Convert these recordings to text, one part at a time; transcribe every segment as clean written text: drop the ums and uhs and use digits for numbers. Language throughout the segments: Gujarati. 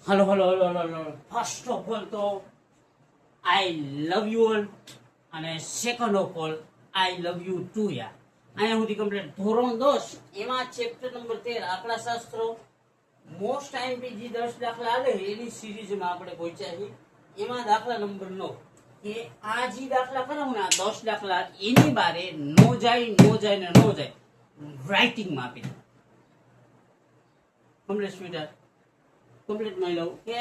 હલો. ફર્સ્ટ ઓફ ઓલ તો આઈ લવ યુ ઓલ, અને second of all I love you too યાર. અહીંયા સુધી કમ્પ્લીટ ધોરણ 10 એમાં ચેપ્ટર નંબર 13 આંકડાશાસ્ત્રો મોસ્ટ આઈએમપી 10 દાખલા આવે એની સિરીઝમાં આપણે પહોંચ્યા છીએ. એમાં દાખલા નંબર 9 કે આ જે દાખલા કરાવું ને આ 10 દાખલા એની બારે નો જાય રાઇટિંગમાં આપી દો. કમ્પ્લીટ સ્વીટર કમ્પ્લીટ માની લઉં કે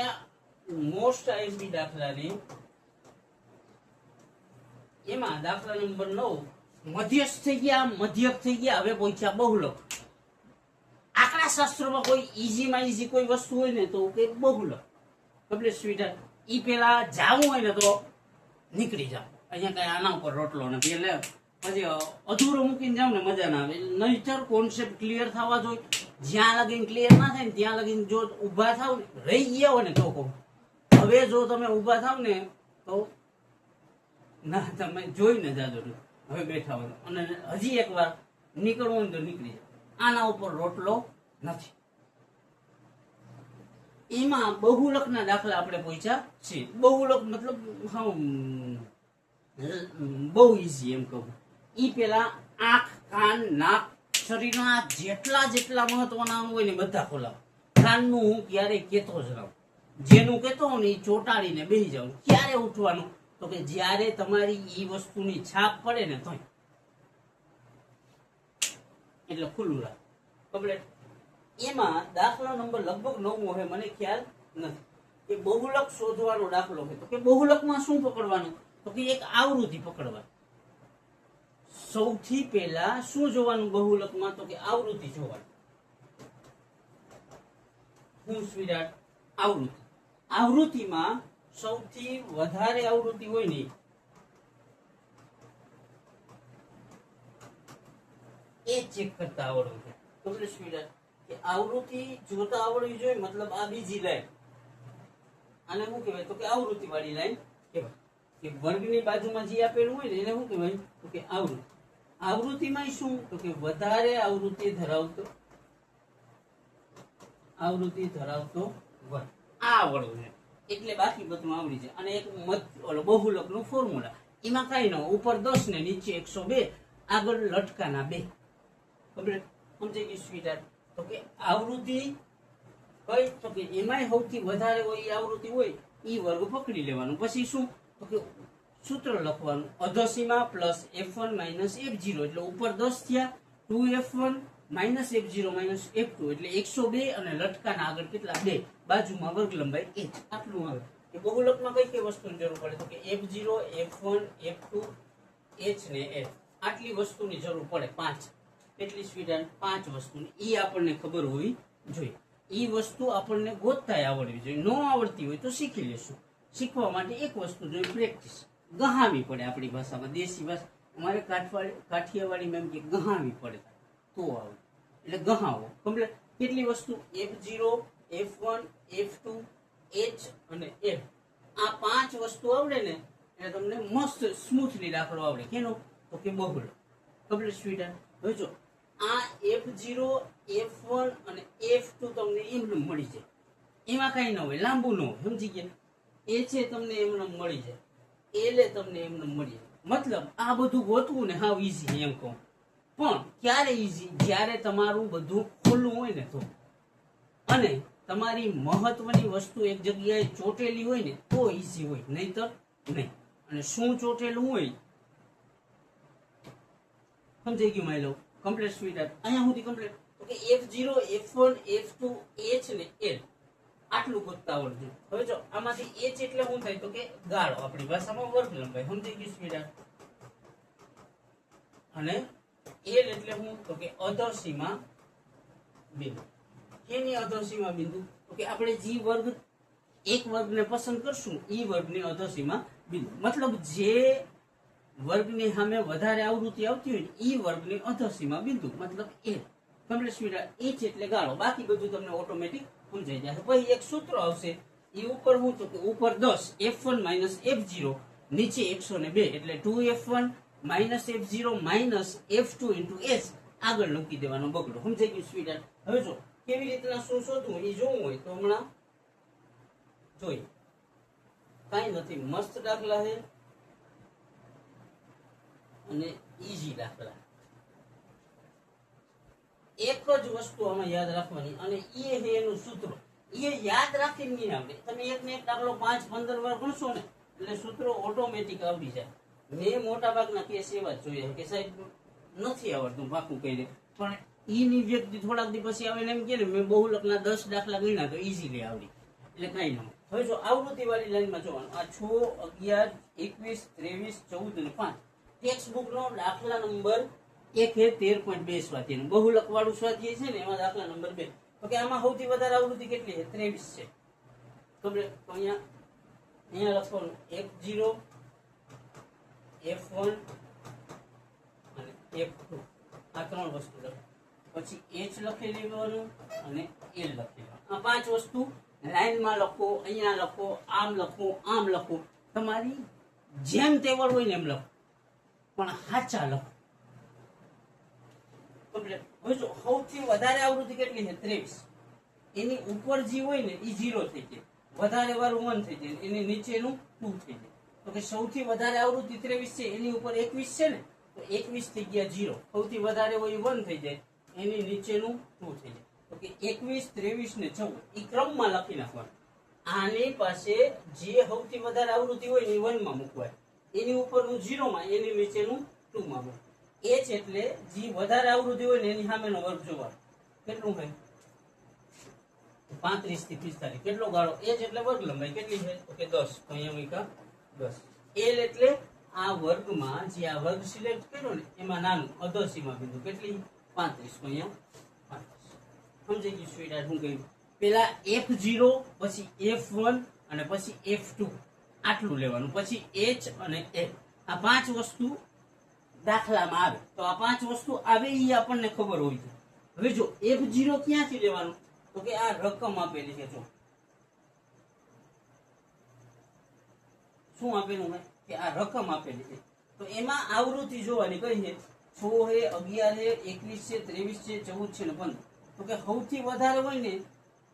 મોસ્ટ આઈએમપી દાખલાની એમાં દાખલા નંબર 9 મધ્યસ્થ થઈ ગયા હવે પહોંચ્યા બહુલક. આંકડાશાસ્ત્રમાં કોઈ ઈઝીમાં ઈઝી કોઈ વસ્તુ હોય ને તો કે બહુલક. કમ્પ્લીટ સ્વીટર ઈ પેલા જાવું હોય ને તો નીકળી જાવ. અહીંયા કઈ આના ઉપર રોટલો નથી એટલે પછી અધૂરો મૂકીને જાવ ને મજા ના આવે. નહીતર કોન્સેપ્ટ ક્લિયર થવા જોઈએ. જ્યાં લગીને ક્લિયર ના થાય ને ત્યાં લગીને જો ઊભા થાવ ને રહી ગયા હોય ને તો કહું. હવે જો તમે ઊભા થાવ ને તો ના તમે જોઈને જાજો. હવે બેઠા હોય અને હજી એકવાર નીકળવું હોય તો નીકળી જાય. આના ઉપર રોટલો નથી. એમાં બહુલકના દાખલા આપણે પહોંચ્યા છે. બહુલક મતલબ બહુ ઈઝી એમ કહું. ઈ પેલા આંખ, કાન, નાક, શરીરના જેટલા મહત્વના હોય ને બધા ખોલાવ. કાનનું હું ક્યારેય કેતો જ રહું. જેનું કેતો હોઉં ને એ ચોટાડીને બેસી જાઉં. ક્યારે ઉઠવાનું તો કે જ્યારે તમારી ઈ વસ્તુની છાપ પડે ને તોય. એટલે ખુલ્લું રાખ. કમ્પ્લીટ. એમાં દાખલા નંબર લગભગ 9 હોય મને ખ્યાલ નથી. કે બહુલક શોધવાનો દાખલો છે તો કે બહુલકમાં શું પકડવાનું તો કે એક આવૃત્તિ પકડવાની. સૌથી પહેલા શું જોવાનું બહુલકમાં તો કે આવૃત્તિ જોવાની. હું સ્વીરાટ આવૃત્તિ. આવૃત્તિમાં સૌથી વધારે આવૃત્તિ હોય ને એ ચેક કરતા આવડવું છે. તો સ્વીરાટ કે આવૃત્તિ જોતા આવડવી જોઈએ. મતલબ આ બીજી લાઈન આને શું કહેવાય તો કે આવૃત્તિ વાળી લાઈન કહેવાય. કે વર્ગની બાજુમાં જે આપેલું હોય ને એને શું કહેવાય તો કે આવૃત્તિ. આવૃત્તિમાં શું તો કે વધારે આવૃત્તિ ધરાવતો વર્ગ. આ આવડવું છે એટલે બાકી બધું આવડી જાય. અને એક બહુલક નું ફોર્મ્યુલા એમાં કઈ ન ઉપર 10 ને નીચે 102 આગળ લટકાના 2. કમ્પ્લીટ સમજાઈ ગયું સ્વીટર. તો કે આવૃત્તિ કઈ તો કે એમાંય સૌથી વધારે હોય એ આવૃત્તિ હોય એ વર્ગ પકડી લેવાનું. પછી શું તો કે સૂત્ર લખવાનું અધસીમા પ્લસ f1 માઇનસ f0 એટલે ઉપર 10 થયા 2f1 minus f0 minus f2 એટલે 102 અને લટકાના આગળ કેટલા 2 બાજુમાં વર્ગ લંબાઈ h. આટલું આવે. એ બહુલકમાં કઈ વસ્તુની જરૂર પડે તો કે f0 f1 f2 h ને f આટલી વસ્તુની જરૂર પડે. 5 એટલી સ્વીડન 5 વસ્તુની ઈ આપણને ખબર હોવી જોઈએ. ઈ વસ્તુ આપણને ગોતતાય આવડવી જોઈએ. નો આવડતી હોય તો શીખી લેશું. શીખવા માટે એક વસ્તુ જોઈએ પ્રેક્ટિસ. ગહાવી પડે. આપણી ભાષામાં દેશી ભાષા અમારે કાઠિયાવાડીમાં એમ કે ગહાવી પડે તો આવડે. એટલે ગહાવો કમ્પ્લીટ. કેટલી વસ્તુ f0 f1 f2 h અને f આ 5 વસ્તુ આવડે ને એટલે તમને મસ્ત સ્મૂથલી દાખલો આવડે. કેનો તો કે બહુલક. Complete Sweden. હવે જો આ f0 f1 અને f2 તમને એમને મળી જાય. એમાં કઈ ન હોય લાંબુ ન હોય. સમજી ગયા. એ છે તમને એમને મળી જાય. એલે તમને એમને મળી જાય. મતલબ આ બધું ગોતવું ને હાવ ઈઝી એમ કહું. પણ ક્યારે ઈઝી જ્યારે તમારું બધું ખુલ્લું હોય ને તો. અને તમારી મહત્વની વસ્તુ એક જગ્યાએ ચોટેલી હોય ને તો ઈઝી હોય. નહીતર નહીં. અને શું ચોટેલું હોય સમજાઈ ગયું માય લો. Complete sweeter. અહીંયા સુધી કમ્પ્લીટ. તો કે f0 f1 f2 h ને l આટલું ગોતતા આવડતું. હવે જો આમાંથી h એટલે શું થાય તો કે ગાળો. આપણી ભાષામાં વર્ગ લંબાઈ. સમજાઈ ગયું સ્વીટર. અને l એટલે શું તો કે અધસીમા બિંદુ. કેની અધસીમા બિંદુ તો કે આપણે જે વર્ગ એક વર્ગને પસંદ કરશું ઈ વર્ગની અધસીમા બિંદુ. મતલબ જે વર્ગની સામે વધારે આવૃત્તિ આવતી હોય ઈ વર્ગની અધસીમા બિંદુ મતલબ l. Complete sweeter. h એટલે ગાળો. બાકી બધું તમને ઓટોમેટિક સમજાઈ જશે. પછી એક સૂત્ર આવશે એ ઉપર શું તો કે ઉપર 10 f1 માઇનસ f0 નીચે 102 એટલે 2f1 minus f0 minus f2 into h આગળ લખી દેવાનો બગડો. સમજાઈ ગયું સ્વીટર. હવે જો કેવી રીતના શું શોધવું એ જોવું હોય તો હમણાં જોઈએ. કઈ નથી, મસ્ત દાખલા છે અને ઈઝી દાખલા. એક જ વસ્તુ આમાં યાદ રાખવાની, અને એ છે એનું સૂત્ર. એ યાદ રાખીને નહીં આવડે. તમે એક ને એક દાખલો 5-15 વાર ગણશો ને એટલે સૂત્રો ઓટોમેટિક આવડી જાય. મેં મોટા ભાગના કેસ એવા જ જોયા કે સાહેબ નથી આવડતું પાકું કહી, પણ ઈની વ્યક્તિ થોડાક દી પછી આવે ને એમ કે ને મેં બહુલકના 10 દાખલા ગણ્યા તો ઈઝીલી આવડી, એટલે કઈ ન. હવે જો આવૃત્તિ વાળી લાઈનમાં જોવાનું, આ 6, 11, 21, 23, 14 અને 5 ટેક્સ્ટ બુક નો દાખલા નંબર 1 છે 13.2 સ્વાધ્યાય. બહુલક વાળું સ્વાધ્યાય છે ને એમાં દાખલા નંબર 2. તો કે આમાં સૌથી વધારે આવૃત્તિ કેટલી છે? 23 છે. તો અહીંયા લખવાનું F0, F1 અને F2 આ 3 વસ્તુ લખો. પછી H લખી લેવાનું અને L લખી લેવાનું. આ 5 વસ્તુ લાઈનમાં લખો, અહીંયા લખો, આમ લખો, આમ લખો, તમારી જેમ તેવડ હોય ને એમ લખો, પણ સાચા લખો. હવે જો સૌથી વધારે આવૃત્તિ કેટલી છે? 23. એની ઉપર જે હોય ને એ 0 થઈ જાય, વધારે વાળું 1 થઈ જાય, એની નીચેનું 2 થઈ જાય. તો કે સૌથી વધારે આવૃત્તિ 23 છે, એની ઉપર 21 છે ને, તો 21 થઈ ગયા 0. સૌથી વધારે હોય 1 થઈ જાય, એની નીચેનું 2 થઈ જાય. તો કે 21, 23 ને 14 એ ક્રમમાં લખી નાખવાનું. આની પાસે જે સૌથી વધારે આવૃત્તિ હોય ને એ 1 માં મૂકવાય, એની ઉપરનું 0 માં, એની નીચેનું 2 માં મૂકવાય. H એટલે જે વધારે આવૃત્તિ હોય ને એની સામેનો વર્ગ જોવાનો. કેટલું હોય? 35 થી 45. કેટલો ગાળો? H એટલે વર્ગ લંબાઈ કેટલી છે? તો કે 10. તો અહીંયા મૂક્યા 10. L એટલે આ વર્ગમાં જે આ વર્ગ સિલેક્ટ કર્યો ને એમાં નાનું અધોસીમા બિંદુ કેટલી? 35. તો અહીંયા 35. સમજી ગયું સ્વીટ? શું કહ્યું? પેલા F0, પછી F1 અને પછી F2 આટલું લેવાનું. પછી H અને L આ 5 વસ્તુ દાખલામાં આવે. તો આ 5 વસ્તુ આવે એ આપણને ખબર હોય છે. હવે જો F0 ક્યાંથી લેવાનું? તો કે આ રકમ આપેલી છે. જો શું આપેલું હોય કે આ રકમ આપેલી છે, તો એમાં આવૃત્તિ જોવાની કઈ છે? 6 છે, 11 છે, 21 છે, 23 છે, 14 છે ને 15. તો કે સૌથી વધારે હોય ને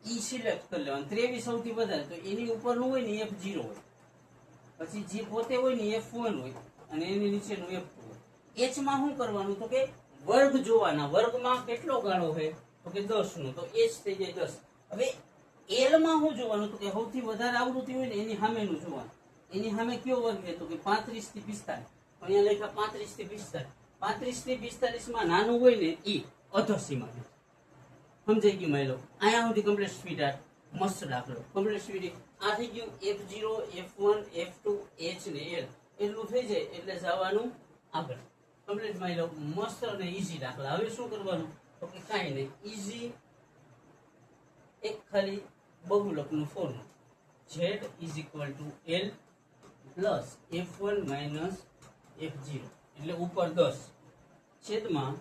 ઈ સિલેક્ટ કરી લેવાનું. 23 સૌથી વધારે, તો એની ઉપરનું હોય ને F0 હોય, પછી જે પોતે હોય ને F1 હોય અને એની નીચેનું F2 હોય. H માં શું કરવાનું? તો કે વર્ગ જોવાના. વર્ગમાં કેટલો ગાળો છે? તો કે 10 નો, તો H થઈ જાય 10. હવે L માં શું જોવાનું? તો કે સૌથી વધારે આવૃત્તિ હોય ને એની સામેનું જોવાનું. એની સામે કયો વર્ગ છે? તો કે 35 થી 45. અહીંયા લખ્યા 35 થી 45. 35 થી 45 માં નાનું હોય ને ઈ અધોસીમા. સમજાઈ ગયું માયલો? અહીંયા સુધી કમ્પ્લીટ સ્પીડ. મસ્ત દાખલો કમ્પ્લીટ સ્પીડ. આ થઈ ગયું F0, F1, F2, H ને L. એટલું થઈ જાય એટલે જવાનું આગળ. કમ્પ્લીટ માયલો? મસ્ત અને ઈઝી દાખલા. હવે શું કરવાનું? તો કે કાંઈ નહીં, ઈઝી એક ખાલી બહુલકનું form Z = L plus F1 - F0 એટલે ઉપર 10 છેદમાં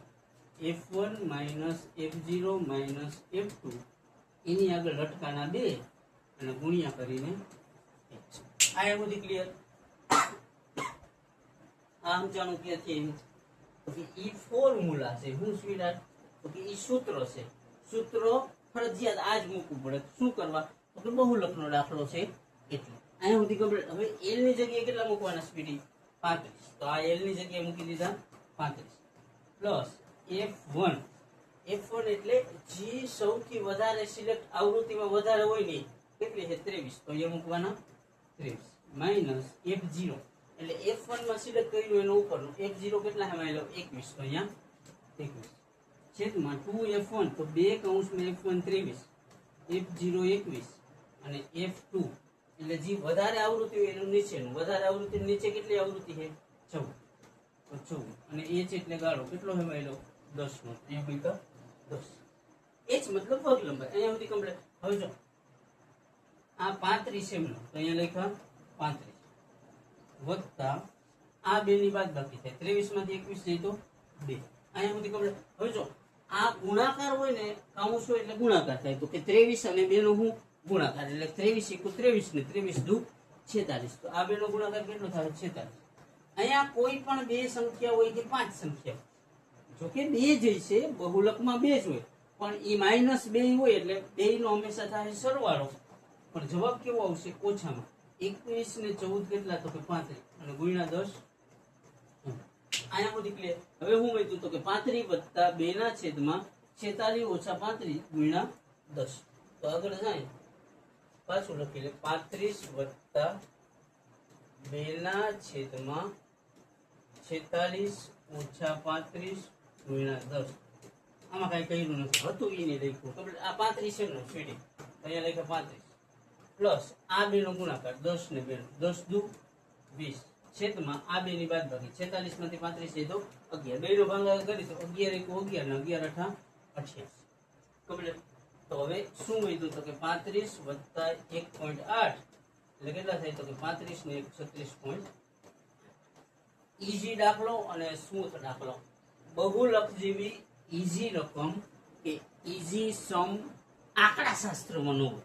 F1 - F0 - F2 એની આગળ લટકાના 2 અને ગુણ્યા કરીને 1. આ એ બધી ક્લિયર? આ સમજાણું ક્યાંથી? તો કે ઈ ફોર્મ્યુલા છે. શું સ્વીટ? તો કે ઈ સૂત્ર છે. સૂત્રો ફરજિયાત આજ મૂકવું પડે. શું કરવા? તો કે બહુલકનો દાખલો છે એટલે. અહીંયા સુધી કમ્પ્લીટ. હવે L ની જગ્યાએ કેટલા મૂકવાના સ્પીડી? 35. તો આ L ની જગ્યાએ મૂકી દીધા 35 પ્લસ F1. F1 એટલે જે સૌથી વધારે સિલેક્ટ આવૃત્તિમાં વધારે હોય ને કેટલી છે? 23. તો અહીંયા મૂકવાના 23 માઇનસ F0 એટલે F1 માં સિલેક્ટ કર્યું એનો ઉપરનું. F0 કેટલા છે? 21. તો અહીંયા 21 છેદમાં 2F1. તો 2 કૌંસમાં F1 23, F0 21 અને F2 એટલે જે વધારે આવૃત્તિ હોય એનું નીચેનું. વધારે આવૃત્તિ નીચે કેટલી આવૃત્તિ છે? 14. તો 14 અને H એટલે ગાળો કેટલો છે? 10 નો. અહીંયા કોઈ તો 10. H મતલબ વર્ગ લંબાઈ. અહીંયા સુધી કમ્પ્લીટ. હવે જો આ 35 એમનો, તો અહીંયા લખ્યા 35 વત્તા આ 2 ની બાદ બાકી થાય. 23 માંથી 21 જાય તો 2. અહીંયા સુધી કમ્પ્લીટ. હવે જો આ ગુણાકાર હોય ને, કાઉન્સ હોય એટલે ગુણાકાર થાય. તો કે 23 અને 2 નો હું ગુણાકાર એટલે 23 × 23 ને 23 દુ 46. તો આ 2 નો ગુણાકાર કેટલો થાય? 46. અહીંયા કોઈ પણ 2 સંખ્યા હોય કે 5 સંખ્યા, જો કે 2 જ છે, બહુલકમાં 2 જ હોય, પણ ઈ -2 હોય એટલે 2 નો હંમેશા થાય સરવાળો. પણ જવાબ કેવો આવશે? ઓછામાં. 21 ને 14 કેટલા? તો કે 35 અને ગુણ્યા 10. અહીંયા સુધી ક્લિયર. હવે હું વધ્યું તો કે 35 વત્તા 2 ના છેદમાં 46 ઓછા 35 ગુણ્યા 10. તો આગળ જાય પાછું લખી લે 35 વત્તા 2 ના છેદમાં 46 ઓછા 35 ગુણ્યા 10. આમાં કઈ કર્યું નથી, હતું ઈ ને લખ્યું. કમ્પ્લીટ. આ 35 છે ને ફીડિંગ અહીંયા લખ્યા 35 પ્લસ આ બે નો ગુણાકાર 10 ને 2 10 દુ 20 છેદમાં આ બે ની બાદબાકી 46 માંથી 35 છે તો 11. બે નો ભાગાકાર કરી તો 11 * 1 11 ને 11 * 8 28. કમ્પ્લીટ. તો હવે શું વધ્યું તો કે 35 વત્તા 1.8 એટલે કેટલા થાય? તો કે 35 ને 36. ઈઝી દાખલો અને સ્મૂથ દાખલો. બહુલક જેવી ઈઝી રકમ કે ઈઝી સમ આંકડા શાસ્ત્રમાં ન હોય.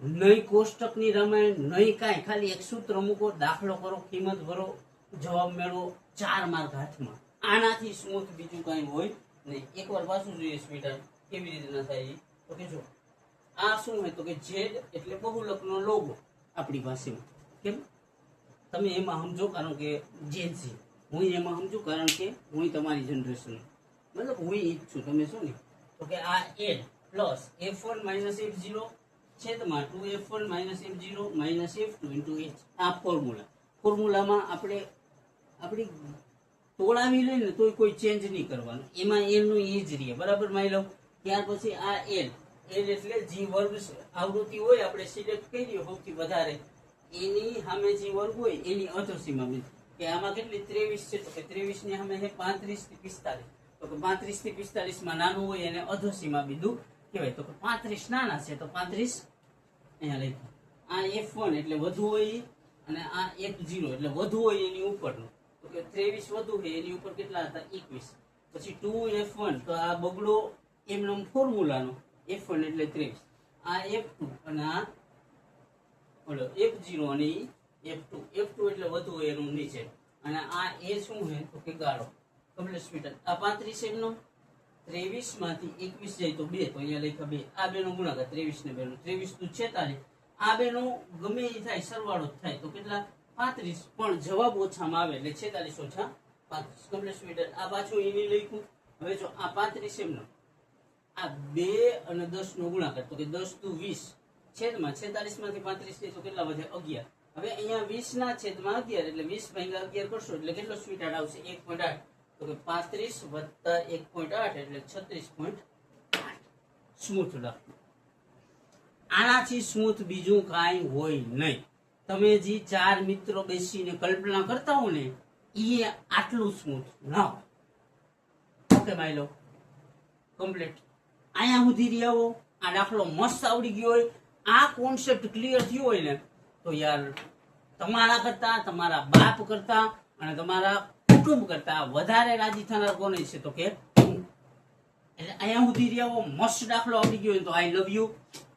નહીં કોષ્ટકની રામાયણ, નહીં કાંઈ, ખાલી એક સૂત્ર મૂકો, દાખલો કરો, કિંમત ભરો, જવાબ મેળવો, 4 માર્ક હાથમાં. આનાથી સ્મૂથ બીજું કાંઈ હોય નહીં. એકવાર પાછું જોઈએ સ્વીટર કેવી રીતે ના થાય. તો કે જો આ શું હોય તો કે ઝેડ એટલે બહુલકનો લોગો આપણી ભાષામાં. કેમ? તમે એમાં સમજો કારણ કે જેન્સી, હું એમાં સમજુ કારણ કે હું તમારી જનરેશન, મતલબ હું ઈ જ છું. તમે શું ને તો કે આ એડ પ્લસ f1 - f0 છેદમાં 2f1 - f0 - f2 × h. આ ફોર્મ્યુલામાં આપણે આપણી તોડાવી લઈએ ને તોય કોઈ ચેન્જ નહીં કરવાનું. એમાં એનું એ જ રહે. બરાબર? માની લો. ત્યાર પછી આ એલ એટલે જી વર્ગ આવૃત્તિ હોય આપણે સિલેક્ટ કરીએ સૌથી વધારે, એની સામે જે વર્ગ હોય એની અધોસીમા બી કે આમાં કેટલી 23 છે તો કે 23 ની સામે છે 35 થી 45. તો કે 35 થી 45 માં નાનું હોય એને અધોસીમા બિંદુ કહેવાય. તો કે 35 નાના છે તો 35 અહીંયા લખ્યું. આ f1 એટલે વધુ હોય અને આ f0 એટલે વધુ હોય એની ઉપરનું. તો કે 23 વધુ છે એની ઉપર કેટલા હતા? 21. પછી 2f1 તો આ બગડો એમનો ફોર્મ્યુલાનો f1 એટલે 23. આ f2 અને આ ઓલો f0 અને f2. f2 એટલે વધુ હોય એનું નીચે અને આ એ શું છે તો કે ગાળો. Complete speed. આ 35 એમનો 23 માંથી 21 જાય તો 2 તો અહીંયા લખ્યા 2. આ બે નો ગુણાકાર 23 ને 2 નો 23 * 46. આ બે નો ગમે એ થાય સરવાળો થાય તો કેટલા? 35. પણ જવાબ ઓછામાં આવે એટલે 46 ઓછા 35. Complete speed. આ પાછું એની લખ્યું. હવે જો આ 35 એમનો આ 2 અને 10 નો ગુણાકાર તો કે 10 * 20 છેદમાં 46 માંથી 35 જાય તો કેટલા વધે? 11. હવે અહીંયા 20 ના છેદમાં 11 એટલે 20 ભાગ્યા 11 કરશો એટલે કેટલો સ્વીટ આવશે? 1.8. તો કે 35 વત્તા 1.8 એટલે 36.8. સ્મૂથ લખો. આનાથી સ્મૂથ બીજું કાંઈ હોય નહીં. તમે જે 4 મિત્રો બેસીને કલ્પના કરતા હો ને એ આટલું સ્મૂથ ના હોય. ઓકે માય લો. કમ્પ્લીટ. અહીંયા સુધી રહ્યા હો. આ દાખલો મસ્ત આવડી ગયો હોય, આ કોન્સેપ્ટ ક્લિયર થયો હોય ને તો યાર તમારા કરતા, તમારા બાપ કરતા અને તમારા કુટુંબ કરતા વધારે રાજી થનાર કોને છે તો કે હું. એટલે અહીંયા સુધી રહ્યા હો, મસ્ત દાખલો આવડી ગયો હોય તો આઈ લવ યુ.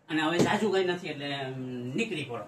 અને હવે જાજુ કઈ નથી એટલે નીકળી પડો.